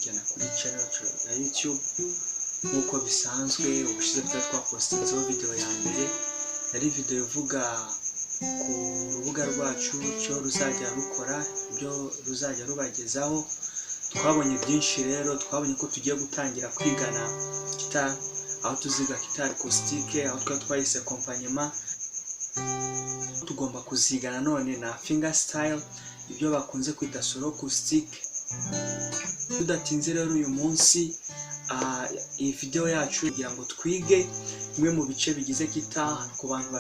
dukurikirana kuri channel ya YouTube nk'uko bisanzwe. Ubushize twapostinzeho video ya mbere, yari video ivuga ku rubuga rwacu cyo ruzajya rukora, ibyo ruzajya rubagezaho. Twabonye byinshi rero, twabonye ko tugiye gutangira kwigana guitar, aho tuziga guitar acoustic, aho twayise accompagnement. Tugomba kuzigana none na fingerstyle, ibyo bakunze kwita solo acoustic. Tudatinze rero uyu munsi iyi video yacu kugira ngo twige bimwe mu bice bigize guitar. Ku bantu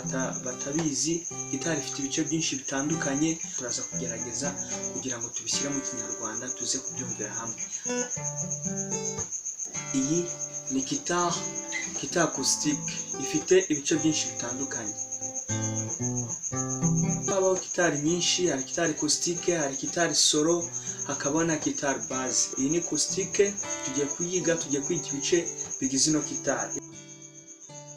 batabizi, guitar ifite ibice byinshi bitandukanye, turaza kugerageza kugira ngo tubishyire mu Kinyarwanda tuze kubyumvira hamwe. Iyi ni guitar acoustic, ifite ibice byinshi bitandukanye. Habaho guitar nyinshi, hari guitar acoustic, hari guitar solo, hakaba na guitar bass. Iyi ni acoustic, tugiye kwiga ibice bigize ino guitar.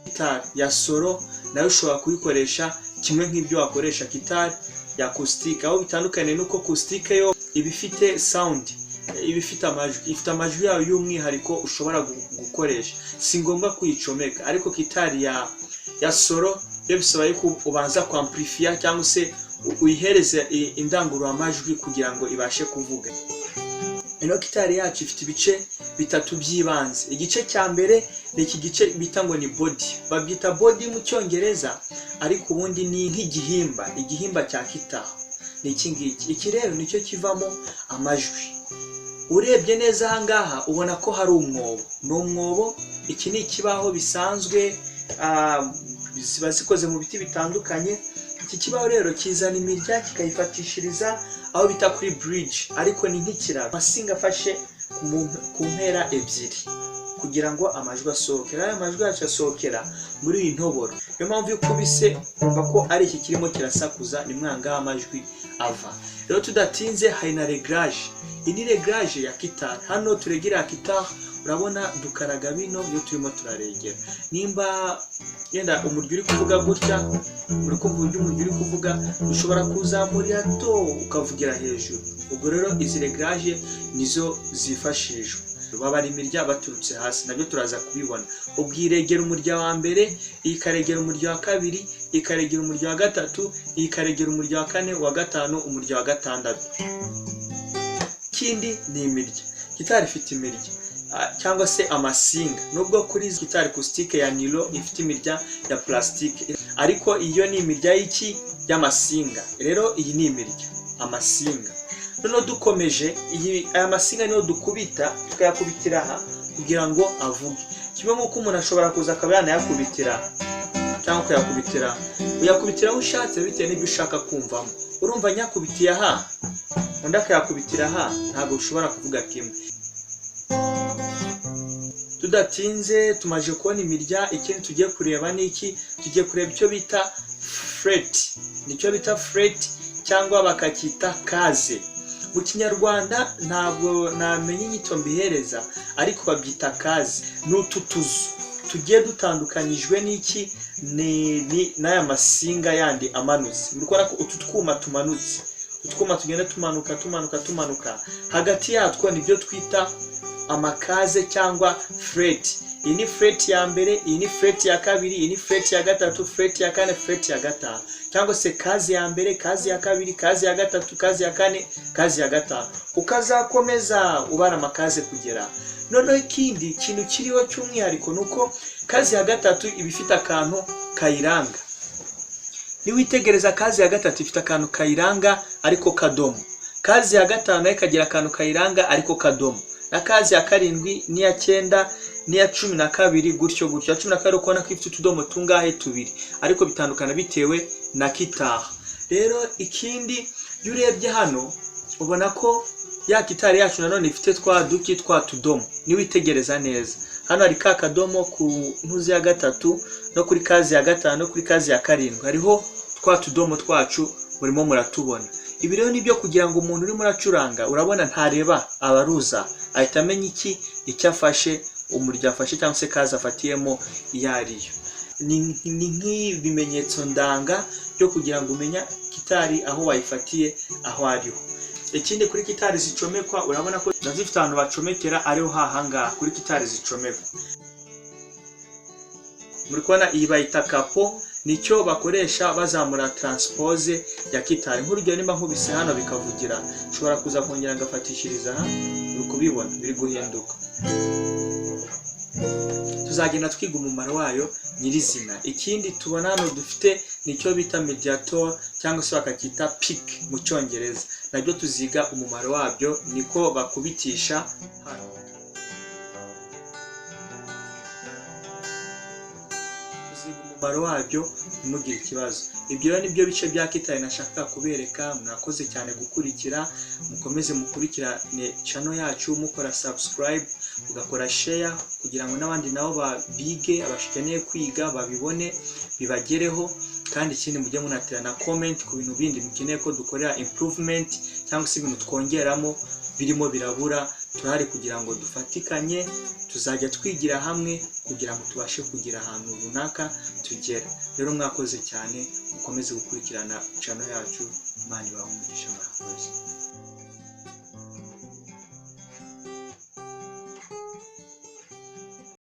Guitar ya solo nayo ushobora kuyikoresha kimwe nk'ibyo wakoresha guitar ya acoustic, aho bitandukanye nuko acoustic yo ibifite sound, ibifite amajwi yayo y'umwihariko ushobora gukoresha, si ngombwa kuyicomeka. Ariko guitar ya solo yo bisaba yuko ubanza kwamplifier cyangwa se uyihereze indangururamajwi kugira ngo ibashe kuvuga. Ino guitar yacu ifite ibice bitatu by'ibanze. Igice cya mbere ni iki gice bita ngo ni body, babyita body mu Cyongereza, ariko ubundi ni igihimba cya guitar. Ni iki ngiki. Iki rero nicyo kivamo amajwi. Urebye neza aha ngaha ubona ko hari umwobo. Ni umwobo. Iki ni ikibaho bisanzwe, ziba zikoze mu biti bitandukanye. Iki kibaho rero kizana imirya kikayifatishiriza aho bita kuri bridge, ariko ni nk'ikiraro. Amasinga afashe ku mpera ebyiri kugira ngo amajwi asohoke. Aya majwi yacu asohokera muri iyi ntoboro. Niyo mpamvu ukubise urumva ko ari iki kirimo kirasakuza, ni mwanga amajwi ava. Rero tudatinze, hari na reglage. Iyi ni reglage ya guitar. Hano turegera guitar, urabona dukaraga bino iyo turimo turaregera. Nimba yenda umuryo uri kuvuga gutya, uri kumva uburyo umuryo uri kuvuga, ushobora kuzamurira to ukavugira hejuru. Ubwo rero izi reglage nizo zifashishwa. Babara imirya baturutse hasi, nabyo turaza kubibona. Ubwo iregera umurya wa mbere, ikaregera umurya wa kabiri, ikaregera umurya wa gatatu, ikaregera umurya wa kane, wa gatanu, umurya wa gatandatu. Ikindi ni imirya. Guitar ifite imirya cyangwa se amasinga. Nubwo kuri guitar acoustic ya nilo ifite imirya ya plastic, ariko iyo ni imirya y'amasinga. Rero iyi ni imirya amasinga. Noneho dukomeje, aya masinga niyo dukubita, tukayakubitira aha kugira ngo avuge. Kimwe nk'uko umuntu ashobora kuza akaba yanayakubitira cyangwa uyakubitira aho ushatse bitewe n'ibyo ushaka kumvamo. Urumva nyakubitiye aha, undi akayakubitira aha, ntabwo ushobora kuvuga kimwe. Tudatinze, tumaje kubona imirya. Ikindi tugiye kureba ni iki? Tugiye kureba icyo bita fret. Nicyo bita fret cyangwa bakakita kaze. Mu Kinyarwanda ntabwo namenye inyito mbihereza, ariko babyita kaze. N'utu tuzu tugiye dutandukanyijwe n'iki? N'aya masinga yandi amanutse. Murikora ko utu twuma tumanutse, utwuma tugenda tumanuka, hagati yatwo nibyo twita amakaze cyangwa fret. Iyi ni fret ya mbere, iyi ni fret ya kabiri, iyi ni fret ya gatatu, fret ya kane, fret ya gatanu. Cyangwa se kaze ya mbere, kaze ya kabiri, kaze ya gatatu, kaze ya kane, kaze ya gatanu. Ukazakomeza ubara amakaze kugera. Noneho ikindi kintu kiriho cy'umwihariko nuko kaze ya gatatu iba ifite akantu kayiranga. Niwitegereza kaze ya gatatu ifite akantu kayiranga ariko kadomo. Kaze ya gatanu nayo ikagira akantu kayiranga ariko kadomo. Na kazi ya karindwi, n'iya cyenda, n'iya 12 gutyo. Ya 12 ukona ko ifite utudomo tungahe? Tubiri, ariko bitandukana bitewe na guitar. Rero ikindi iyo urebye hano ubona ko ya guitar yacu nanone ifite twa tudomo. Niwitegereza neza, hano hari ka kadomo ku ntuzi ya gatatu, no kuri kazi ya gatanu, no kuri kazi ya karindwi hariho twa tudomo twacu, murimo muratubona. Ibi rero nibyo kugira ngo umuntu urimo uracuranga, urabona ntareba abaruza, ahita amenya icyo afashe, umurya afashe cyangwa se kaza afatiyemo iyo ariyo. Ni nk'ibimenyetso ndanga byo kugira ngo umenya gitari aho wayifatiye aho ariho. Ikindi kuri gitari zicomekwa urabona ko zifite ahantu bacomekera ariho hahanga kuri gitari zicomekwa. Muri kubona iyi bayita kapo, nicyo bakoresha bazamura transpose ya gitari. Nk'urugero nimba nkubise hano bikavugira, ushobora kuza kongera ngafatishiriza aha, uri kubibona biri guhinduka. Tuzagenda twiga umumaro wayo nyirizina. Ikindi tubona hano dufite nicyo bita mediator cyangwa se bakakita pick mu cyongereza, nabyo tuziga umumaro wabyo, niko bakubitisha hano. Umumaro wabyo ntimugire ikibazo. Ibyo rero nibyo bice bya gitari nashaka kubereka. Mwakoze cyane gukurikira, mukomeze mukurikirane channel yacu, mukora subscribe, ugakora share kugira ngo n'abandi nabo babige, abashikeneye kwiga babibone bibagereho. Kandi ikindi mujye munatera na comment ku bintu bindi mukeneye ko dukorera improvement cyangwa se ibintu twongeramo birimo birabura. Turahari kugira ngo dufatikanye, tuzajya twigira hamwe kugira ngo tubashe kugira ahantu runaka tugera. Rero mwakoze cyane, mukomeze gukurikirana channel yacu. Imana ibahe umugisha. Murakoze.